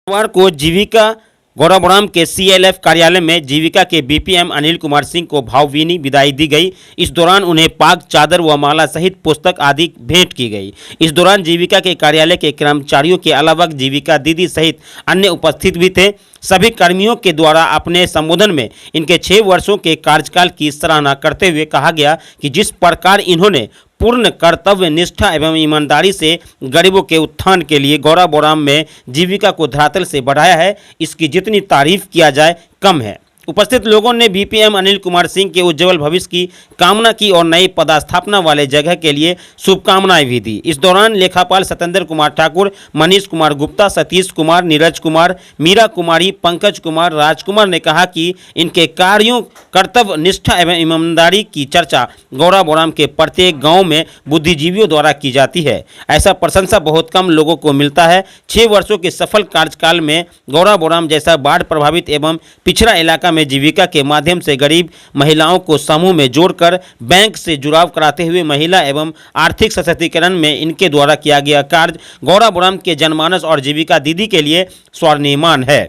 सोमवार को जीविका गौराबोराम के सीएलएफ कार्यालय में जीविका के बीपीएम अनिल कुमार सिंह को भावभीनी विदाई दी गई। इस दौरान उन्हें पाग, चादर व माला सहित पुस्तक आदि भेंट की गई। इस दौरान जीविका के कार्यालय के कर्मचारियों के अलावा जीविका दीदी सहित अन्य उपस्थित भी थे। सभी कर्मियों के द्वारा अपने संबोधन में इनके 6 वर्षों के कार्यकाल की सराहना करते हुए कहा गया कि जिस प्रकार इन्होंने पूर्ण कर्तव्य निष्ठा एवं ईमानदारी से गरीबों के उत्थान के लिए गौराबोराम में जीविका को धरातल से बढ़ाया है, इसकी जितनी तारीफ किया जाए कम है। उपस्थित लोगों ने बीपीएम अनिल कुमार सिंह के उज्जवल भविष्य की कामना की और नई पदस्थापना वाले जगह के लिए शुभकामनाएं भी दी। इस दौरान लेखापाल सत्येंद्र कुमार ठाकुर, मनीष कुमार गुप्ता, सतीश कुमार, नीरज कुमार, मीरा कुमारी, पंकज कुमार, राजकुमार ने कहा कि इनके कार्यों, कर्तव्य निष्ठा एवं ईमानदारी की चर्चा गौराबोराम के प्रत्येक गाँव में बुद्धिजीवियों द्वारा की जाती है। ऐसा प्रशंसा बहुत कम लोगों को मिलता है। 6 वर्षों के सफल कार्यकाल में गौराबोराम जैसा बाढ़ प्रभावित एवं पिछड़ा इलाका में जीविका के माध्यम से गरीब महिलाओं को समूह में जोड़कर बैंक से जुड़ाव कराते हुए महिला एवं आर्थिक सशक्तिकरण में इनके द्वारा किया गया कार्य गौराबोराम के जनमानस और जीविका दीदी के लिए स्वर्णिमान है।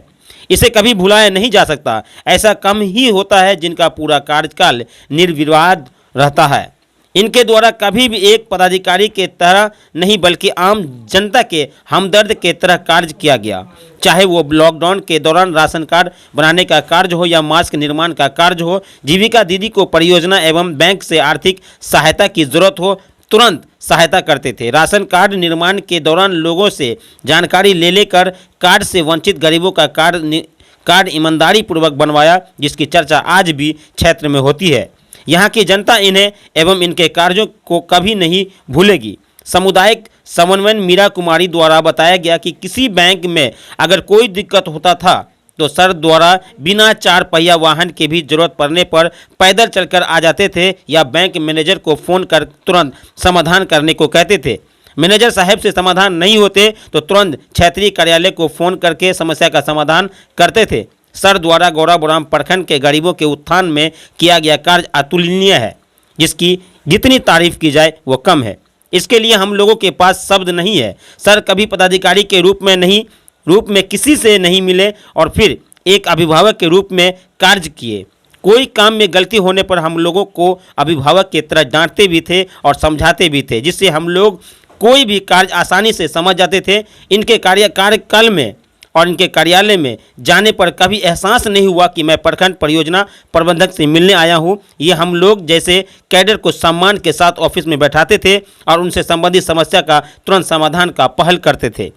इसे कभी भुलाया नहीं जा सकता। ऐसा कम ही होता है जिनका पूरा कार्यकाल निर्विवाद रहता है। इनके द्वारा कभी भी एक पदाधिकारी के तरह नहीं बल्कि आम जनता के हमदर्द के तरह कार्य किया गया। चाहे वो लॉकडाउन के दौरान राशन कार्ड बनाने का कार्य हो या मास्क निर्माण का कार्य हो, जीविका दीदी को परियोजना एवं बैंक से आर्थिक सहायता की जरूरत हो तुरंत सहायता करते थे। राशन कार्ड निर्माण के दौरान लोगों से जानकारी ले लेकर कार्ड से वंचित गरीबों का कार्ड ईमानदारी पूर्वक बनवाया, जिसकी चर्चा आज भी क्षेत्र में होती है। यहाँ की जनता इन्हें एवं इनके कार्यों को कभी नहीं भूलेगी। सामुदायिक समन्वय मीरा कुमारी द्वारा बताया गया कि किसी बैंक में अगर कोई दिक्कत होता था तो सर द्वारा बिना 4 पहिया वाहन के भी जरूरत पड़ने पर पैदल चलकर आ जाते थे या बैंक मैनेजर को फ़ोन कर तुरंत समाधान करने को कहते थे। मैनेजर साहब से समाधान नहीं होते तो तुरंत क्षेत्रीय कार्यालय को फ़ोन करके समस्या का समाधान करते थे। सर द्वारा गौराबोराम प्रखंड के गरीबों के उत्थान में किया गया कार्य अतुलनीय है, जिसकी जितनी तारीफ की जाए वो कम है। इसके लिए हम लोगों के पास शब्द नहीं है। सर कभी पदाधिकारी के रूप में किसी से नहीं मिले और फिर एक अभिभावक के रूप में कार्य किए। कोई काम में गलती होने पर हम लोगों को अभिभावक की तरह डांटते भी थे और समझाते भी थे, जिससे हम लोग कोई भी कार्य आसानी से समझ जाते थे। इनके कार्यकाल में और इनके कार्यालय में जाने पर कभी एहसास नहीं हुआ कि मैं प्रखंड परियोजना प्रबंधक से मिलने आया हूं। ये हम लोग जैसे कैडर को सम्मान के साथ ऑफिस में बैठाते थे और उनसे संबंधित समस्या का तुरंत समाधान का पहल करते थे।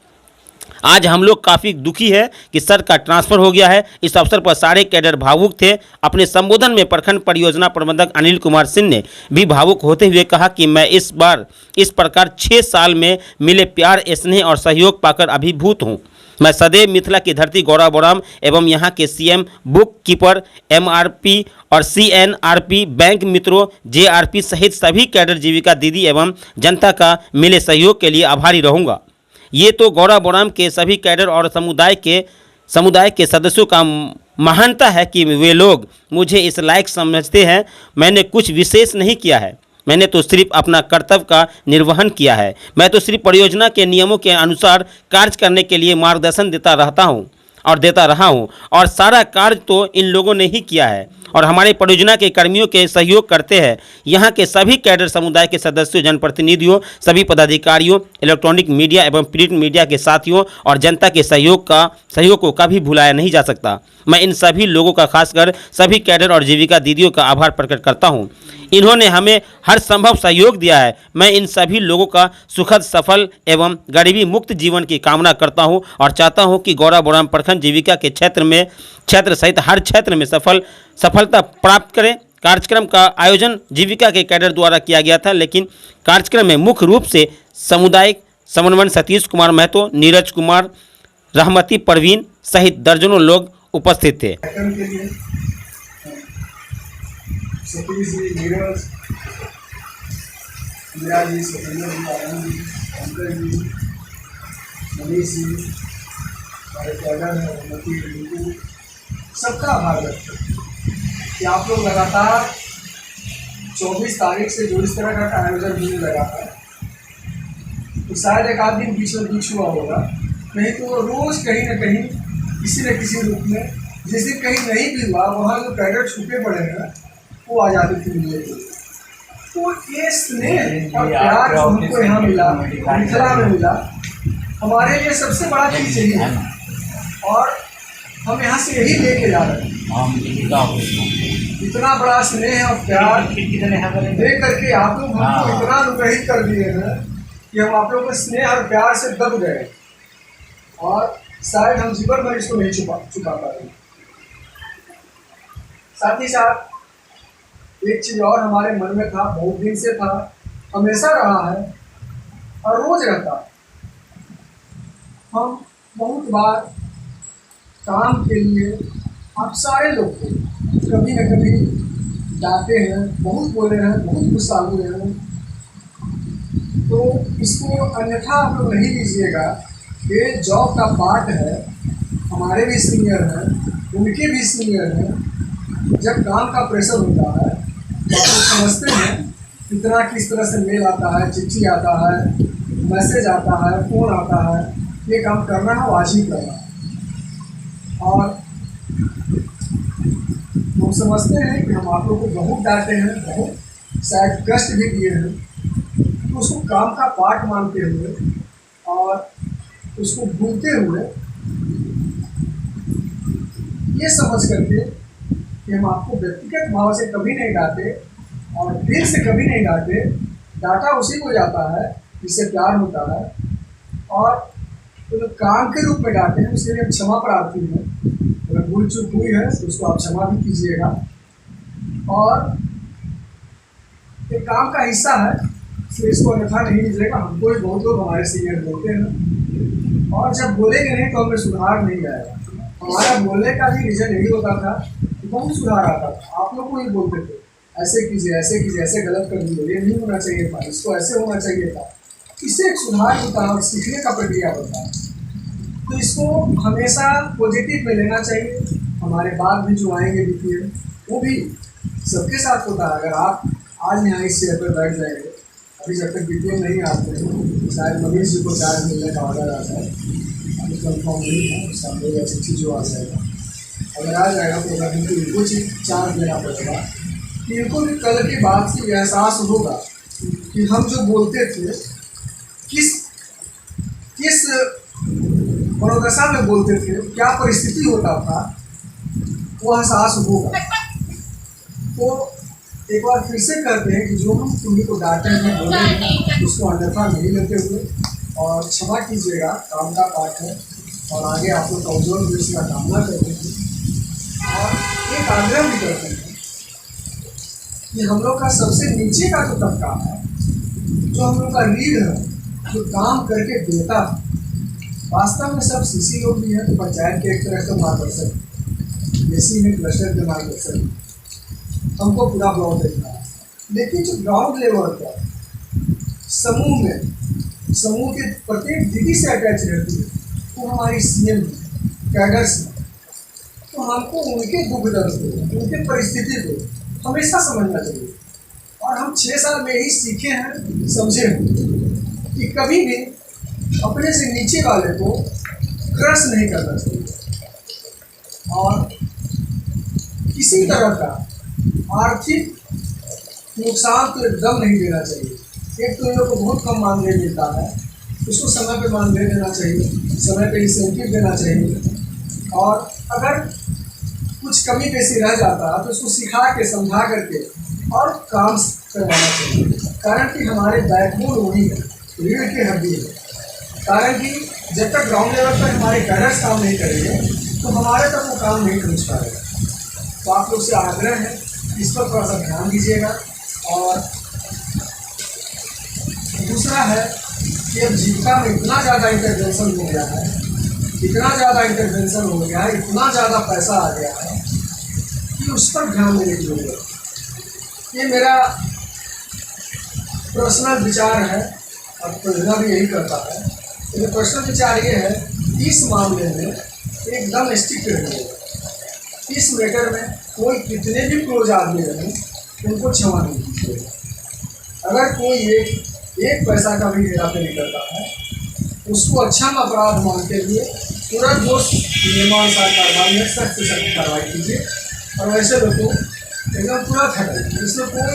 आज हम लोग काफ़ी दुखी है कि सर का ट्रांसफ़र हो गया है। इस अवसर पर सारे कैडर भावुक थे। अपने संबोधन में प्रखंड परियोजना प्रबंधक अनिल कुमार सिंह ने भी भावुक होते हुए कहा कि मैं इस बार इस प्रकार 6 साल में मिले प्यार, स्नेह और सहयोग पाकर अभिभूत हूँ। मैं सदैव मिथिला की धरती गौराबोराम एवं यहाँ के सीएम, बुक कीपर, एमआरपी और सीएनआरपी, बैंक मित्रों, जेआरपी सहित सभी कैडर जीविका दीदी एवं जनता का मिले सहयोग के लिए आभारी रहूँगा। ये तो गौराबोराम के सभी कैडर और समुदाय के सदस्यों का महानता है कि वे लोग मुझे इस लायक समझते हैं। मैंने कुछ विशेष नहीं किया है, मैंने तो सिर्फ अपना कर्तव्य का निर्वहन किया है। मैं तो सिर्फ परियोजना के नियमों के अनुसार कार्य करने के लिए मार्गदर्शन देता रहा हूँ और सारा कार्य तो इन लोगों ने ही किया है और हमारे परियोजना के कर्मियों के सहयोग करते हैं। यहाँ के सभी कैडर समुदाय के सदस्यों, जनप्रतिनिधियों, सभी पदाधिकारियों, इलेक्ट्रॉनिक मीडिया एवं प्रिंट मीडिया के साथियों और जनता के सहयोग को कभी भुलाया नहीं जा सकता। मैं इन सभी लोगों का, खासकर सभी कैडर और जीविका दीदियों का आभार प्रकट करता हूँ। इन्होंने हमें हर संभव सहयोग दिया है। मैं इन सभी लोगों का सुखद, सफल एवं गरीबी मुक्त जीवन की कामना करता हूं और चाहता हूं कि गौराबोराम प्रखंड जीविका के क्षेत्र सहित हर क्षेत्र में सफलता प्राप्त करें। कार्यक्रम का आयोजन जीविका के कैडर द्वारा किया गया था, लेकिन कार्यक्रम में मुख्य रूप से सामुदायिक समन्वय सतीश कुमार महतो, नीरज कुमार, रहमती परवीन सहित दर्जनों लोग उपस्थित थे। सतीश जी, नीरज, मीरा जी, सत्येंद्र जी, आनंद जी, पंकज जी, मनीष जी, हमारे कैडर है, उन्नति, रिंकू, सबका आभार व्यक्त करते हैं कि आप लोग लगातार 24 तारीख से जो इस तरह का आयोजन होने लगा है, तो शायद एक आध दिन बीच में बीच हुआ होगा, नहीं तो वो रोज़ कहीं ना कहीं किसी न किसी रूप में, जिस दिन कहीं नहीं भी हुआ वहाँ जो कैडेट छुपे पड़े हैं वो आ जाते थे मिलने के लिए। तो ये स्नेह और प्यार जो हमको यहाँ मिला, मिथिला में मिला, हमारे लिए सबसे बड़ा चीज़ यही है। और हम यहाँ से यही लेके जा रहे हैं। इतना बड़ा स्नेह और प्यार दे करके आप लोग हमको इतना अनुग्रहित कर दिए हैं कि हम आप लोगों के स्नेह और प्यार से दब गए, और शायद हम जीवन भर इसको नहीं चुका पाए। साथ ही साथ एक चीज़ और हमारे मन में था, बहुत दिन से था, हमेशा रहा है और रोज रहता है। हम बहुत बार काम के लिए आप सारे लोग को कभी न कभी डांटे हैं, बहुत बोले हैं, बहुत गुस्सा हुए हैं। तो इसको अन्यथा आप लोग नहीं लीजिएगा, ये जॉब का पार्ट है। हमारे भी सीनियर हैं, उनके भी सीनियर हैं। जब काम का प्रेशर होता है तो आप लोग समझते हैं कितना किस तरह से मेल आता है, चिट्ठी आता है, मैसेज आता है, फ़ोन आता है। ये काम करना है, वाजिब करना है। और हम समझते हैं कि हम आप लोग को बहुत डांटे हैं, बहुत शायद कष्ट भी दिए हैं, तो उसको काम का पार्ट मानते हुए और उसको भूलते हुए ये समझ करके कि हम आपको व्यक्तिगत भाव से कभी नहीं डांटे और दिल से कभी नहीं डांटे। डांटा उसी को जाता है जिससे प्यार होता है, और तो काम के रूप में डांटे हैं, उसके लिए क्षमा प्रार्थी हैं। अगर भूल चूक हुई है तो उसको आप क्षमा भी कीजिएगा, और ये काम का हिस्सा है, इसलिए इसको अन्यथा नहीं लीजिएगा। हमको भी बहुत लोग हमारे सीनियर बोलते हैं, और जब बोलेंगे नहीं तो हमें सुधार नहीं आएगा। हमारा बोलने का भी रीज़न यही होता था कि बहुत सुधार आता था। आप लोग को ही बोलते थे ऐसे कीजिए, ऐसे कीजिए, ऐसे गलत कर दीजिए, ये नहीं होना चाहिए था, इसको ऐसे होना चाहिए था। इससे एक सुधार होता है और सीखने का प्रक्रिया होता है। तो इसको हमेशा पॉजिटिव में लेना चाहिए। हमारे बाद भी जो आएंगे बीपीएम, वो भी सबके साथ होता है। अगर आप आज यहाँ इस चेयर पर बैठ जाएंगे, अभी जब तक बीपीएम नहीं आते हैं, शायद मनीष जी को चार्ज मिलने का ऑर्डर आता है, अभी कन्फर्म नहीं है, उसका मेरा चिट्ठी जो आ जाएगा, अगर आ जाएगा तो अगर इनको चार्ज देना पड़ेगा कि इनको भी कल की बात से एहसास होगा कि हम जो बोलते थे किस मनोदशा में बोलते थे, क्या परिस्थिति होता था, वो एहसास होगा। तो एक बार फिर से कहते हैं कि जो हम तुम्हें को डांटे हैं, बोले हैं, उसको अन्यथा नहीं लेते हुए और क्षमा कीजिएगा, काम का पाठ है। और आगे आप लोग का उज्जवल भविष्य का कामना करते हैं, और एक आग्रह भी करते हैं कि हम लोग का सबसे नीचे का जो तबका है, जो हम लोग का रीढ़ है, जो काम करके देता है, वास्तव में सब सीसी लोग भी हैं, तो पंचायत के एक तरह का मार्गदर्शक, देसी में क्लस्टर के मार्गदर्शक, हमको पूरा ब्लॉक देखना है। लेकिन जो ग्राउंड लेवल पर समूह में, समूह के प्रत्येक दीदी से अटैच रहती है, वो हमारी सीएम कैडर्स हैं। तो हमको उनके दुख दर्द को, उनके परिस्थिति को हमेशा समझना चाहिए। और हम 6 साल में ही सीखे हैं, समझे हैं कि कभी भी अपने से नीचे वाले को क्रश नहीं करना चाहिए, और किसी तरह का आर्थिक नुकसान तो एकदम नहीं देना चाहिए। एक तो इन लोग को बहुत कम मानदेय मिलता है, उसको समय पे मानदेय देना चाहिए, समय पे इंसेंटिव देना चाहिए, और अगर कुछ कमी पेशी रह जाता है तो उसको सिखा के, समझा करके और काम करवाना चाहिए। कारण कि हमारे बैकबोन वही है, रीढ़ की हड्डी है। कारण कि जब तक ग्राउंड लेवल पर हमारे कैडर्स काम नहीं करेंगे तो हमारे तक वो काम नहीं पहुँच पाएगा। तो आप लोग से आग्रह है, इस पर थोड़ा सा ध्यान दीजिएगा। और दूसरा है कि अब जीविका में इतना ज़्यादा इंटरवेंशन हो गया है, इतना ज़्यादा इंटरवेंशन हो गया है, इतना ज़्यादा पैसा आ गया है कि उस पर ध्यान देने की जरूरत है। ये मेरा पर्सनल विचार है, और परियोजना भी यही करता है। मेरा पर्सनल विचार ये है कि इस मामले में एकदम स्ट्रिक्ट रहिएगा। इस मैटर में कोई कितने भी क्लोज आदमी रहे, उनको क्षमा नहीं कीजिएगा। अगर कोई एक पैसा का भी हेरा फेरी करता है उसको अक्षम अपराध मानते हुए तुरंत दोष नियमानुसार कार्रवाई है, सख्त से सख्त कार्रवाई कीजिए और वैसे लोगों को एकदम तुरंत हटाइए। इसमें कोई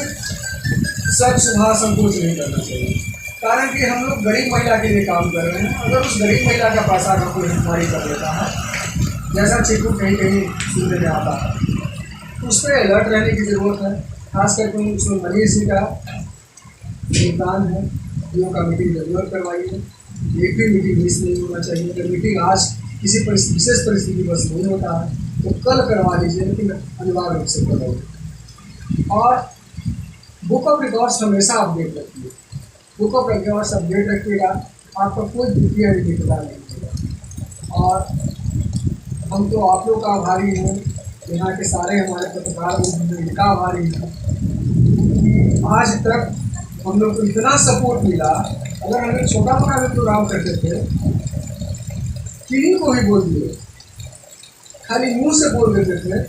शक सुबह संकोच नहीं करना चाहिए, कारण कि हम लोग गरीब महिला के लिए काम कर रहे हैं। अगर उस गरीब महिला का पैसा का कोई हितमारी कर लेता है, जैसा चिकू कहीं कहीं सुनने में आता है, तो उस पर अलर्ट रहने की ज़रूरत है। खास करके उसमें मनीष जी का योगदान है, जो का मीटिंग जरूर करवाइए। एक भी मीटिंग मिस नहीं होना चाहिए। अगर मीटिंग आज किसी विशेष परिस्थिति बस नहीं होता है तो कल करवा लीजिए, लेकिन अनिवार्य रूप से करवाइए। और बुक ऑफ रिकॉर्ड्स हमेशा अपडेट रखिए। बुक ऑफ रिकॉर्ड्स अपडेट रखिएगा, आपका कोई द्वितीय पता नहीं होगा। और हम तो आप लोग का आभारी हैं, यहाँ के सारे हमारे पत्रकार इनका आभारी हैं कि आज तक हम लोग को इतना सपोर्ट मिला। अगर हम लोग छोटा मोटा भी प्रोग्राम करते थे, किन्हीं को भी बोल दिए, खाली मुंह से बोल देते थे,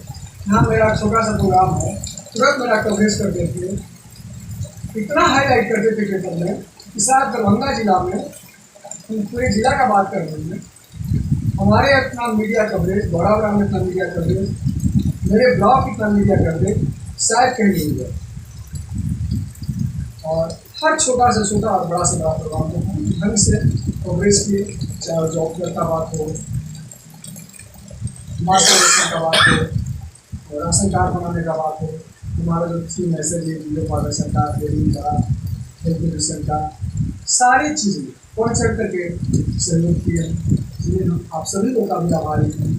हाँ मेरा छोटा सा प्रोग्राम है, तुरंत मेरा कवरेज कर देते। इतना हाईलाइट करते थे पेपर में कि साथ दरभंगा जिला में, पूरे जिला का बात कर रहे हैं, हमारे इतना मीडिया कवरेज, बड़ा में इतना मीडिया कवरेज, मेरे ब्लॉग इतना मीडिया कवरेज शायद कहीं नहीं हुआ। और हर छोटा से छोटा और बड़ा से बड़ा प्रोग्राम को हम ढंग से कवरेज किए, चाहे जॉब फेयर का बात हो, मास्टर इलेक्शन का बात हो, राशन कार्ड बनाने का बात हो, हमारा जो थी मैसेज है जियो प्रदर्शन का, ट्रेनिंग का, हेल्थ एजुकेशन का, सारी चीज़ें पॉइंट सेट करके सहयोग किए हैं। इसलिए हम आप सभी लोग का भी आभारी हैं।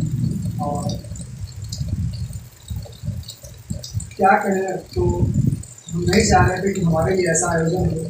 और क्या कहें, तो हम नहीं चाह रहे थे कि हमारे लिए ऐसा आयोजन हो